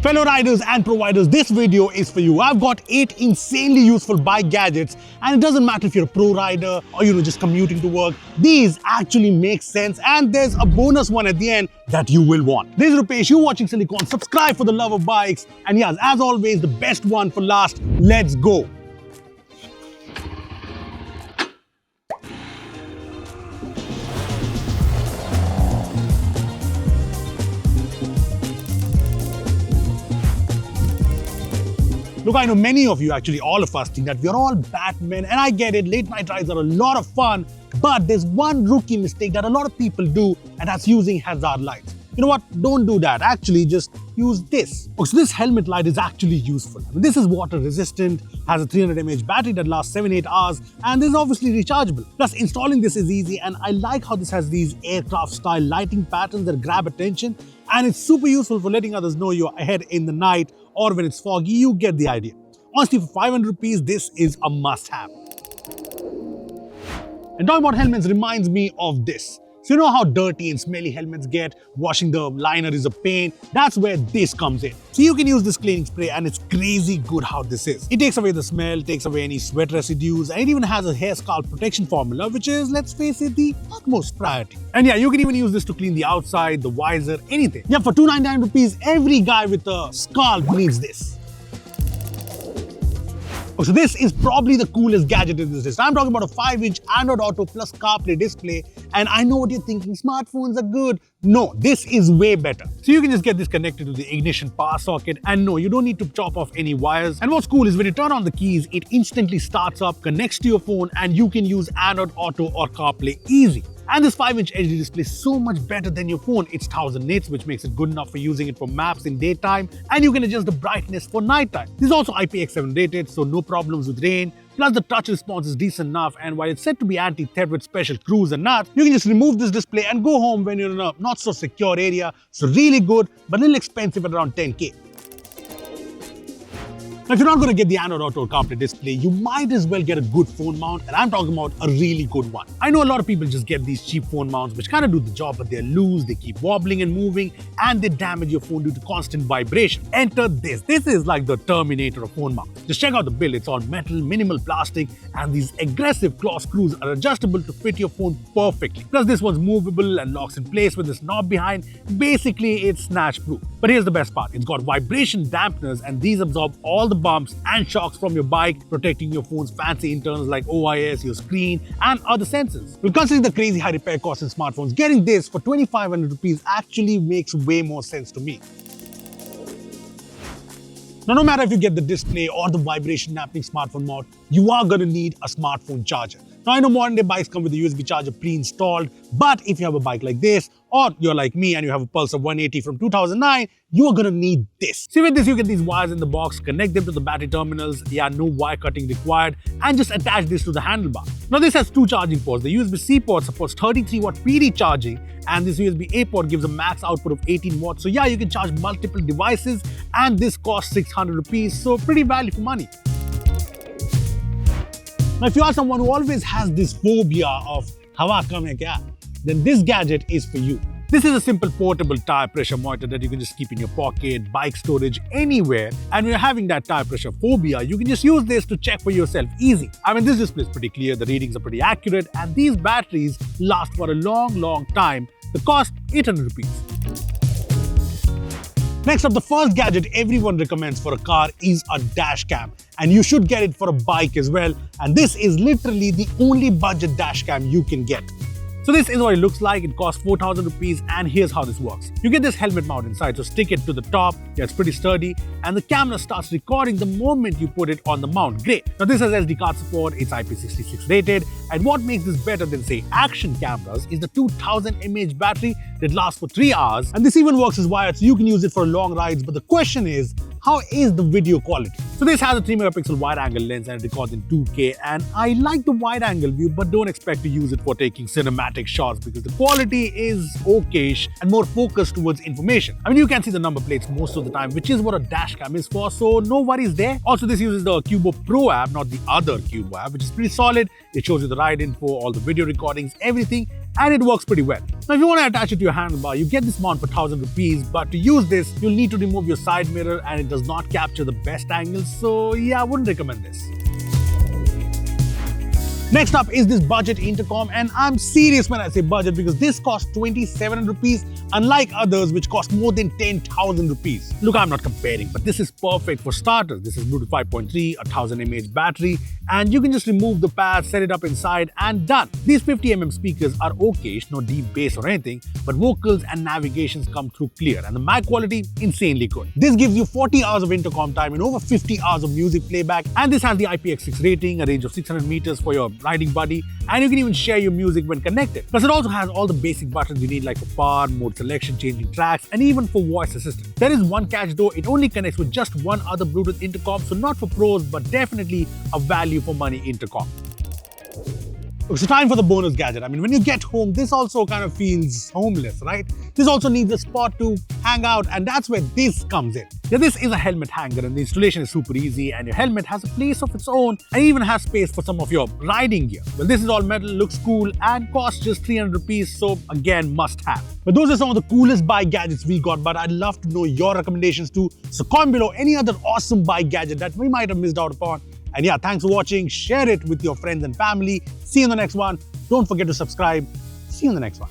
Fellow riders and providers, this video is for you. I've got 8 insanely useful bike gadgets, and it doesn't matter if you're a pro rider or just commuting to work. These actually make sense, and there's a bonus one at the end that you will want. This is Rupesh, you're watching Sillycorns. Subscribe for the love of bikes, and yes, as always, the best one for last. Let's go. Look, I know many of you, actually all of us, think that we're all Batman, and I get it, late night rides are a lot of fun, but there's one rookie mistake that a lot of people do, and that's using hazard lights. You know what? Don't do that. Actually, just use this. So this helmet light is actually useful. This is water resistant, has a 300 mAh battery that lasts 7-8 hours, and this is obviously rechargeable. Plus, installing this is easy, and I like how this has these aircraft style lighting patterns that grab attention, and it's super useful for letting others know you're ahead in the night or when it's foggy. You get the idea. Honestly, for 500 rupees, this is a must-have. And talking about helmets reminds me of this. So you know how dirty and smelly helmets get? Washing the liner is a pain. That's where this comes in. So you can use this cleaning spray, and it's crazy good how this is. It takes away the smell, takes away any sweat residues, and it even has a hair scalp protection formula, which is, let's face it, the utmost priority. And yeah, you can even use this to clean the outside, the visor, anything. Yeah, for 299 rupees, every guy with a scalp needs this. So this is probably the coolest gadget in this list. I'm talking about a 5-inch Android Auto plus CarPlay display, and I know what you're thinking, smartphones are good. No, this is way better. So you can just get this connected to the ignition power socket, and no, you don't need to chop off any wires. And what's cool is when you turn on the keys, it instantly starts up, connects to your phone, and you can use Android Auto or CarPlay easy. And this 5-inch HD display is so much better than your phone. It's 1000 nits, which makes it good enough for using it for maps in daytime, and you can adjust the brightness for nighttime. This is also IPX7 rated, so no problems with rain. Plus, the touch response is decent enough, and while it's said to be anti-theft with special screws and nuts, you can just remove this display and go home when you're in a not so secure area. So really good, but a little expensive at around 10K. Now, if you're not going to get the Android Auto or CarPlay display, you might as well get a good phone mount, and I'm talking about a really good one. I know a lot of people just get these cheap phone mounts which kind of do the job, but they're loose, they keep wobbling and moving, and they damage your phone due to constant vibration. Enter this. This is like the Terminator of phone mounts. Just check out the build. It's all metal, minimal plastic, and these aggressive claw screws are adjustable to fit your phone perfectly. Plus, this one's movable and locks in place with this knob behind. Basically, it's snatch-proof. But here's the best part. It's got vibration dampeners, and these absorb all the bumps and shocks from your bike, protecting your phone's fancy internals like OIS, your screen, and other sensors. Well, considering the crazy high repair costs in smartphones, getting this for 2,500 rupees actually makes way more sense to me. Now, no matter if you get the display or the vibration dampening smartphone mount, you are going to need a smartphone charger. Now, I know modern day bikes come with a USB charger pre-installed, but if you have a bike like this, or you're like me and you have a Pulsar 180 from 2009, you are going to need this. See, with this, you get these wires in the box, connect them to the battery terminals, yeah, no wire cutting required, and just attach this to the handlebar. Now, this has 2 charging ports. The USB-C port supports 33-watt PD charging, and this USB-A port gives a max output of 18 watts. So yeah, you can charge multiple devices, and this costs 600 rupees, so pretty value for money. Now, if you are someone who always has this phobia of hawa kam hai kya, then this gadget is for you. This is a simple portable tire pressure monitor that you can just keep in your pocket, bike storage, anywhere. And when you're having that tire pressure phobia, you can just use this to check for yourself easy. I mean, this display is pretty clear, the readings are pretty accurate, and these batteries last for a long time. The cost, 800 rupees. Next up, the first gadget everyone recommends for a car is a Dashcam, and you should get it for a bike as well. And this is literally the only budget Dashcam you can get. So this is what it looks like. It costs 4,000 rupees, and here's how this works. You get this helmet mount inside, so stick it to the top. Yeah, it's pretty sturdy, and the camera starts recording the moment you put it on the mount. Great. Now this has SD card support, it's IP66 rated, and what makes this better than, say, action cameras is the 2000 mAh battery that lasts for 3 hours, and this even works as wired, so you can use it for long rides. But the question is, how is the video quality? So this has a 3-megapixel wide-angle lens, and it records in 2K, and I like the wide-angle view, but don't expect to use it for taking cinematic shots because the quality is okayish and more focused towards information. I mean, you can see the number plates most of the time, which is what a Dashcam is for, so no worries there. Also, this uses the Cubo Pro app, not the other Cubo app, which is pretty solid. It shows you the ride info, all the video recordings, everything, and it works pretty well. Now if you want to attach it to your handlebar, you get this mount for 1000 rupees, but to use this, you'll need to remove your side mirror and it does not capture the best angles, so yeah, I wouldn't recommend this. Next up is this budget intercom, and I'm serious when I say budget because this costs 2700 rupees, unlike others which cost more than 10,000 rupees. Look, I'm not comparing, but this is perfect for starters. This is Bluetooth 5.3, a 1000 mAh battery, and you can just remove the pad, set it up inside, and done. These 50mm speakers are okayish, no deep bass or anything, but vocals and navigations come through clear, and the mic quality, insanely good. This gives you 40 hours of intercom time and over 50 hours of music playback, and this has the IPX6 rating, a range of 600 meters for your riding buddy, and you can even share your music when connected. Plus, it also has all the basic buttons you need, like for power, mode selection, changing tracks, and even for voice assistant. There is one catch though, it only connects with just one other Bluetooth intercom, so not for pros, but definitely a value for money intercom. So time for the bonus gadget. I mean, when you get home, this also kind of feels homeless, right? This also needs a spot to hang out, and that's where this comes in. Yeah, this is a helmet hanger, and the installation is super easy, and your helmet has a place of its own, and even has space for some of your riding gear. Well, this is all metal, looks cool, and costs just 300 rupees, so again, must have. But those are some of the coolest bike gadgets we got, but I'd love to know your recommendations too. So comment below any other awesome bike gadget that we might have missed out upon. And yeah, thanks for watching. Share it with your friends and family. See you in the next one. Don't forget to subscribe. See you in the next one.